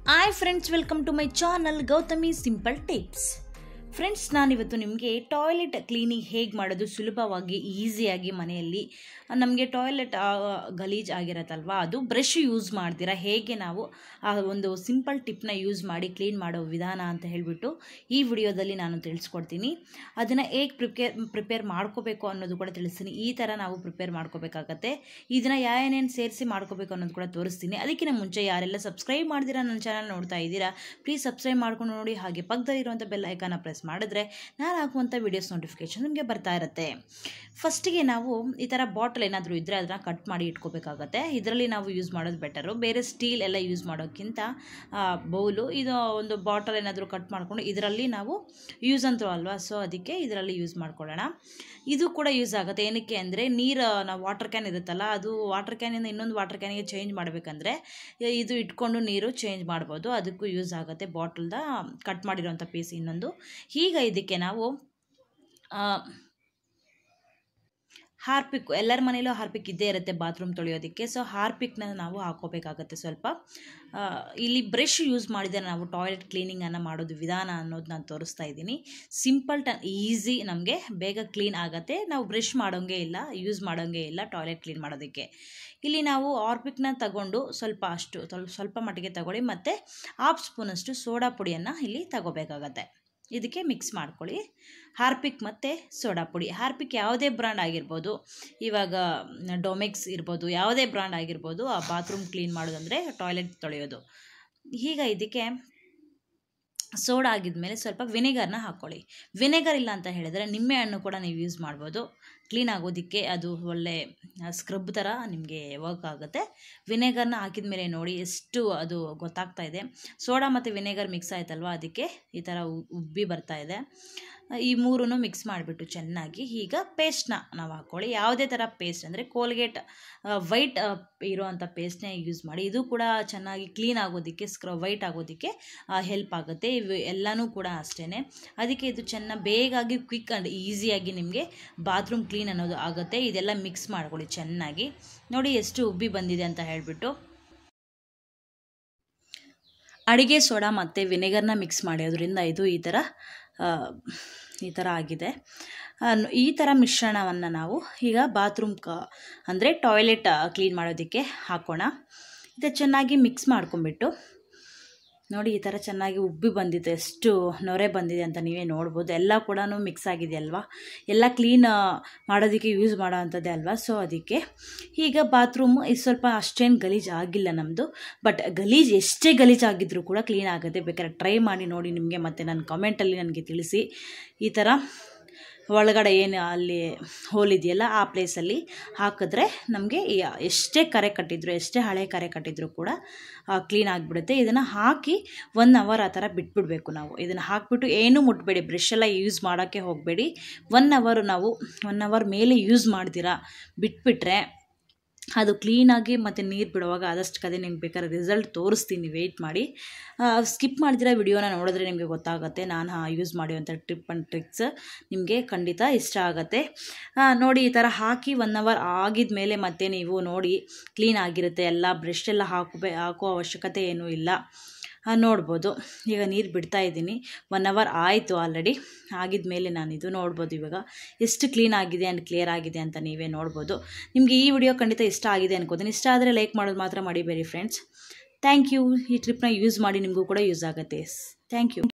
Hi friends, welcome to my channel Gautami Simple Tips. Friends, ನಾನಿವತ್ತು ನಿಮಗೆ toilet cleaning ಹೇಗೆ ಮಾಡೋದು ಸುಲಭವಾಗಿ ಈಸಿಯಾಗಿ ಮನೆಯಲ್ಲಿ ನಮಗೆ ಟಾಯ್ಲೆಟ್ ಗಲೀಜು ಆಗಿರತ್ತಲ್ವ, ಅದು ಬ್ರಷ್ ಯೂಸ್ ಮಾಡ್ತೀರಾ ಹೇಗೆ ನಾವು ಆ ಒಂದು ಸಿಂಪಲ್ ಟಿಪ್ನ ಯೂಸ್ ಮಾಡಿ ಕ್ಲೀನ್ ಮಾಡೋ ವಿಧಾನ ಅಂತ ಹೇಳಿಬಿಟ್ಟು ಈ ವಿಡಿಯೋದಲ್ಲಿ ನಾನು ತಿಳಿಸ್ಕೊಡ್ತೀನಿ. ಅದನ್ನು ಹೇಗೆ ಪ್ರಿಪೇರ್ ಮಾಡ್ಕೋಬೇಕು ಅನ್ನೋದು ಕೂಡ ತಿಳಿಸ್ತೀನಿ. ಈ ಥರ ನಾವು ಪ್ರಿಪೇರ್ ಮಾಡ್ಕೋಬೇಕಾಗತ್ತೆ. ಇದನ್ನು ಏನೇನು ಸೇರಿಸಿ ಮಾಡ್ಕೋಬೇಕು ಅನ್ನೋದು ಕೂಡ ತೋರಿಸ್ತೀನಿ. ಅದಕ್ಕಿಂತ ಮುಂಚೆ ಯಾರೆಲ್ಲ ಸಬ್ಸ್ಕ್ರೈಬ್ ಮಾಡ್ದಿರಾ ನನ್ನ ಚಾನಲ್ ನೋಡ್ತಾ ಇದ್ದೀರಾ, ಪ್ಲೀಸ್ ಸಬ್ಸ್ಕ್ರೈಬ್ ಮಾಡ್ಕೊಂಡು ನೋಡಿ. ಹಾಗೆ ಪಕ್ಕದಲ್ಲಿರುವಂಥ ಬೆಲ್ ಐಕಾನ ಪ್ರೆಸ್ ಮಾಡಿದ್ರೆ ನಾನು ಹಾಕುವಂಥ ವಿಡಿಯೋಸ್ ನೋಟಿಫಿಕೇಶನ್ ನಿಮಗೆ ಬರ್ತಾ ಇರುತ್ತೆ. ಫಸ್ಟಿಗೆ ನಾವು ಈ ಥರ ಬಾಟಲ್ ಏನಾದರೂ ಇದ್ದರೆ ಅದನ್ನು ಕಟ್ ಮಾಡಿ ಇಟ್ಕೋಬೇಕಾಗತ್ತೆ. ಇದರಲ್ಲಿ ನಾವು ಯೂಸ್ ಮಾಡೋದು ಬೆಟರು. ಬೇರೆ ಸ್ಟೀಲ್ ಎಲ್ಲ ಯೂಸ್ ಮಾಡೋಕ್ಕಿಂತ ಬೌಲು, ಇದು ಒಂದು ಬಾಟಲ್ ಏನಾದರೂ ಕಟ್ ಮಾಡಿಕೊಂಡು ಇದರಲ್ಲಿ ನಾವು ಯೂಸ್ ಅಂತೂ ಅಲ್ವಾ, ಸೊ ಅದಕ್ಕೆ ಇದರಲ್ಲಿ ಯೂಸ್ ಮಾಡ್ಕೊಳ್ಳೋಣ. ಇದು ಕೂಡ ಯೂಸ್ ಆಗುತ್ತೆ. ಏನಕ್ಕೆ ಅಂದರೆ ನೀರು ನಾವು ವಾಟರ್ ಕ್ಯಾನ್ ಇರುತ್ತಲ್ಲ, ಅದು ವಾಟರ್ ಕ್ಯಾನಿಂದ ಇನ್ನೊಂದು ವಾಟರ್ ಕ್ಯಾನಿಗೆ ಚೇಂಜ್ ಮಾಡಬೇಕಂದ್ರೆ ಇದು ಇಟ್ಕೊಂಡು ನೀರು ಚೇಂಜ್ ಮಾಡ್ಬೋದು. ಅದಕ್ಕೂ ಯೂಸ್ ಆಗುತ್ತೆ. ಬಾಟಲ್ದ ಕಟ್ ಮಾಡಿರೋಂಥ ಪೀಸ್ ಇನ್ನೊಂದು. ಈಗ ಇದಕ್ಕೆ ನಾವು ಹಾರ್ಪಿಕ್, ಎಲ್ಲರ ಮನೇಲೂ ಹಾರ್ಪಿಕ್ ಇದ್ದೇ ಇರುತ್ತೆ ಬಾತ್ರೂಮ್ ತೊಳೆಯೋದಕ್ಕೆ. ಸೊ ಹಾರ್ಪಿಕ್ನ ನಾವು ಹಾಕೋಬೇಕಾಗತ್ತೆ ಸ್ವಲ್ಪ. ಇಲ್ಲಿ ಬ್ರಷ್ ಯೂಸ್ ಮಾಡಿದರೆ ನಾವು ಟಾಯ್ಲೆಟ್ ಕ್ಲೀನಿಂಗನ್ನು ಮಾಡೋದು ವಿಧಾನ ಅನ್ನೋದು ನಾನು ತೋರಿಸ್ತಾ ಇದ್ದೀನಿ. ಸಿಂಪಲ್ ಈಸಿ, ನಮಗೆ ಬೇಗ ಕ್ಲೀನ್ ಆಗುತ್ತೆ. ನಾವು ಬ್ರಷ್ ಮಾಡೋಂಗೆ ಇಲ್ಲ, ಯೂಸ್ ಮಾಡೋಂಗೆ ಇಲ್ಲ ಟಾಯ್ಲೆಟ್ ಕ್ಲೀನ್ ಮಾಡೋದಕ್ಕೆ. ಇಲ್ಲಿ ನಾವು ಹಾರ್ಪಿಕ್ನ ತಗೊಂಡು ಸ್ವಲ್ಪ ಮಟ್ಟಿಗೆ ತಗೊಳ್ಳಿ, ಮತ್ತು ಹಾಫ್ ಸ್ಪೂನಷ್ಟು ಸೋಡಾ ಪುಡಿಯನ್ನು ಇಲ್ಲಿ ತಗೋಬೇಕಾಗತ್ತೆ. ಇದಕ್ಕೆ ಮಿಕ್ಸ್ ಮಾಡ್ಕೊಳ್ಳಿ, ಹಾರ್ಪಿಕ್ ಮತ್ತು ಸೋಡಾ ಪುಡಿ. ಹಾರ್ಪಿಕ್ ಯಾವುದೇ ಬ್ರ್ಯಾಂಡ್ ಆಗಿರ್ಬೋದು, ಇವಾಗ ಡೊಮೆಕ್ಸ್ ಇರ್ಬೋದು, ಯಾವುದೇ ಬ್ರ್ಯಾಂಡ್ ಆಗಿರ್ಬೋದು. ಆ ಬಾತ್ರೂಮ್ ಕ್ಲೀನ್ ಮಾಡೋದಂದರೆ ಟಾಯ್ಲೆಟ್ ತೊಳೆಯೋದು. ಈಗ ಇದಕ್ಕೆ ಸೋಡಾ ಆಗಿದ್ಮೇಲೆ ಸ್ವಲ್ಪ ವಿನೆಗರ್ನ ಹಾಕ್ಕೊಳ್ಳಿ. ವಿನೆಗರ್ ಇಲ್ಲ ಅಂತ ಹೇಳಿದರೆ ನಿಂಬೆಹಣ್ಣು ಕೂಡ ನೀವು ಯೂಸ್ ಮಾಡ್ಬೋದು. ಕ್ಲೀನ್ ಆಗೋದಕ್ಕೆ ಅದು ಒಳ್ಳೆ ಸ್ಕ್ರಬ್ ಥರ ನಿಮಗೆ ವರ್ಕ್ ಆಗುತ್ತೆ. ವಿನೆಗರ್ನ ಹಾಕಿದ ಮೇಲೆ ನೋಡಿ ಎಷ್ಟು ಅದು ಗೊತ್ತಾಗ್ತಾ ಇದೆ. ಸೋಡಾ ಮತ್ತು ವಿನೆಗರ್ ಮಿಕ್ಸ್ ಆಯ್ತಲ್ವ, ಅದಕ್ಕೆ ಈ ಥರ ಉಬ್ಬಿ ಬರ್ತಾ ಇದೆ. ಈ ಮೂರನ್ನು ಮಿಕ್ಸ್ ಮಾಡಿಬಿಟ್ಟು ಚೆನ್ನಾಗಿ ಈಗ ಪೇಸ್ಟ್ನ ನಾವು ಹಾಕ್ಕೊಳ್ಳಿ. ಯಾವುದೇ ಥರ ಪೇಸ್ಟ್ ಅಂದರೆ ಕೋಲ್ಗೇಟ್ ವೈಟ್ ಇರೋವಂಥ ಪೇಸ್ಟ್ನೇ ಯೂಸ್ ಮಾಡಿ. ಇದು ಕೂಡ ಚೆನ್ನಾಗಿ ಕ್ಲೀನ್ ಆಗೋದಕ್ಕೆ, ವೈಟ್ ಆಗೋದಕ್ಕೆ ಹೆಲ್ಪ್ ಆಗುತ್ತೆ. ಇವು ಎಲ್ಲನೂ ಕೂಡ ಅಷ್ಟೇ. ಅದಕ್ಕೆ ಇದು ಬೇಗಾಗಿ ಕ್ವಿಕ್ ಆ್ಯಂಡ್ ಈಸಿಯಾಗಿ ನಿಮಗೆ ಬಾತ್ರೂಮ್ ಕ್ಲೀನ್ ಅನ್ನೋದು ಆಗುತ್ತೆ. ಇದೆಲ್ಲ ಮಿಕ್ಸ್ ಮಾಡ್ಕೊಳ್ಳಿ ಚೆನ್ನಾಗಿ. ನೋಡಿ ಎಷ್ಟು ಉಬ್ಬಿ ಬಂದಿದೆ ಅಂತ ಹೇಳಿಬಿಟ್ಟು. ಅಡಿಗೆ ಸೋಡಾ ಮತ್ತು ವಿನೆಗರ್ನ ಮಿಕ್ಸ್ ಮಾಡಿ ಅದರಿಂದ ಇದು ಈ ಥರ ಆಗಿದೆ. ಈ ಥರ ಮಿಶ್ರಣವನ್ನು ನಾವು ಈಗ ಬಾತ್ರೂಮ್ ಅಂದರೆ ಟಾಯ್ಲೆಟ್ ಕ್ಲೀನ್ ಮಾಡೋದಕ್ಕೆ ಹಾಕೋಣ. ಇದು ಚೆನ್ನಾಗಿ ಮಿಕ್ಸ್ ಮಾಡ್ಕೊಂಬಿಟ್ಟು ನೋಡಿ, ಈ ಥರ ಚೆನ್ನಾಗಿ ಉಬ್ಬಿ ಬಂದಿದೆ, ಎಷ್ಟು ನೊರೆ ಬಂದಿದೆ ಅಂತ ನೀವೇ ನೋಡ್ಬೋದು. ಎಲ್ಲ ಕೂಡ ಮಿಕ್ಸ್ ಆಗಿದೆ ಅಲ್ವಾ, ಎಲ್ಲ ಕ್ಲೀನ್ ಮಾಡೋದಕ್ಕೆ ಯೂಸ್ ಮಾಡೋ ಅಂಥದ್ದೇ ಅಲ್ವಾ. ಸೊ ಅದಕ್ಕೆ ಈಗ ಬಾತ್ರೂಮು ಸ್ವಲ್ಪ ಅಷ್ಟೇನು ಗಲೀಜು ಆಗಿಲ್ಲ ನಮ್ಮದು. ಬಟ್ ಎಷ್ಟೇ ಗಲೀಜಾಗಿದ್ರೂ ಕೂಡ ಕ್ಲೀನ್ ಆಗುತ್ತೆ. ಬೇಕಾದ್ರೆ ಟ್ರೈ ಮಾಡಿ ನೋಡಿ ನಿಮಗೆ, ಮತ್ತು ನನ್ನ ಕಮೆಂಟಲ್ಲಿ ನನಗೆ ತಿಳಿಸಿ. ಈ ಥರ ಒಳಗಡೆ ಏನು ಅಲ್ಲಿ ಹೋಲ್ ಇದೆಯಲ್ಲ ಆ ಪ್ಲೇಸಲ್ಲಿ ಹಾಕಿದ್ರೆ ನಮಗೆ ಎಷ್ಟೇ ಕರೆ ಕಟ್ಟಿದ್ರು, ಎಷ್ಟೇ ಹಳೆ ಕರೆ ಕಟ್ಟಿದ್ರು ಕೂಡ ಕ್ಲೀನ್ ಆಗಿಬಿಡುತ್ತೆ. ಇದನ್ನು ಹಾಕಿ 1 ಅವರ್ ಆ ಥರ ಬಿಟ್ಬಿಡಬೇಕು ನಾವು. ಇದನ್ನು ಹಾಕಿಬಿಟ್ಟು ಏನೂ ಮುಟ್ಬೇಡಿ, ಬ್ರಷ್ ಎಲ್ಲ ಯೂಸ್ ಮಾಡೋಕ್ಕೆ ಹೋಗಬೇಡಿ. 1 ಅವರ್ ಮೇಲೆ ಯೂಸ್ ಮಾಡ್ತೀರಾ ಬಿಟ್ಬಿಟ್ರೆ ಅದು ಕ್ಲೀನಾಗಿ ಮತ್ತು ನೀರು ಬಿಡುವಾಗ ಆದಷ್ಟು ಕದೆ ನಿಮ್ಗೆ ಬೇಕಾದ್ರೆ ರಿಸಲ್ಟ್ ತೋರಿಸ್ತೀನಿ, ವೆಯ್ಟ್ ಮಾಡಿ. ಸ್ಕಿಪ್ ಮಾಡಿದಿರ ವಿಡಿಯೋನ ನೋಡಿದ್ರೆ ನಿಮಗೆ ಗೊತ್ತಾಗುತ್ತೆ. ನಾನು ಯೂಸ್ ಮಾಡಿರುವಂಥ ಟಿಪ್ ಆ್ಯಂಡ್ ಟ್ರಿಕ್ಸ್ ನಿಮಗೆ ಖಂಡಿತ ಇಷ್ಟ ಆಗುತ್ತೆ. ನೋಡಿ, ಈ ಥರ ಹಾಕಿ 1 ಅವರ್ ಆಗಿದ ಮೇಲೆ ಮತ್ತೆ ನೀವು ನೋಡಿ ಕ್ಲೀನ್ ಆಗಿರುತ್ತೆ. ಎಲ್ಲ ಬ್ರಷ್ ಎಲ್ಲ ಹಾಕೋ ಅವಶ್ಯಕತೆ ಏನೂ ಇಲ್ಲ. ನೋಡ್ಬೋದು ಈಗ ನೀರು ಬಿಡ್ತಾ ಇದ್ದೀನಿ. 1 ಅವರ್ ಆಯಿತು ಆಲ್ರೆಡಿ. ಆಗಿದ ಮೇಲೆ ನಾನು ಇದು ನೋಡ್ಬೋದು ಇವಾಗ ಎಷ್ಟು ಕ್ಲೀನ್ ಆಗಿದೆ ಆ್ಯಂಡ್ ಕ್ಲಿಯರ್ ಆಗಿದೆ ಅಂತ ನೀವೇ ನೋಡ್ಬೋದು. ನಿಮಗೆ ಈ ವಿಡಿಯೋ ಖಂಡಿತ ಇಷ್ಟ ಆಗಿದೆ ಅನ್ಕೋತೀನಿ. ಇಷ್ಟ ಆದರೆ ಲೈಕ್ ಮಾಡೋದು ಮಾತ್ರ ಮಡಿಬೇಡಿ ಫ್ರೆಂಡ್ಸ್. Thank you. ಈ ಟ್ರಿಪ್ನ ಯೂಸ್ ಮಾಡಿ, ನಿಮಗೂ ಕೂಡ ಯೂಸ್ ಆಗುತ್ತೆ. Thank you.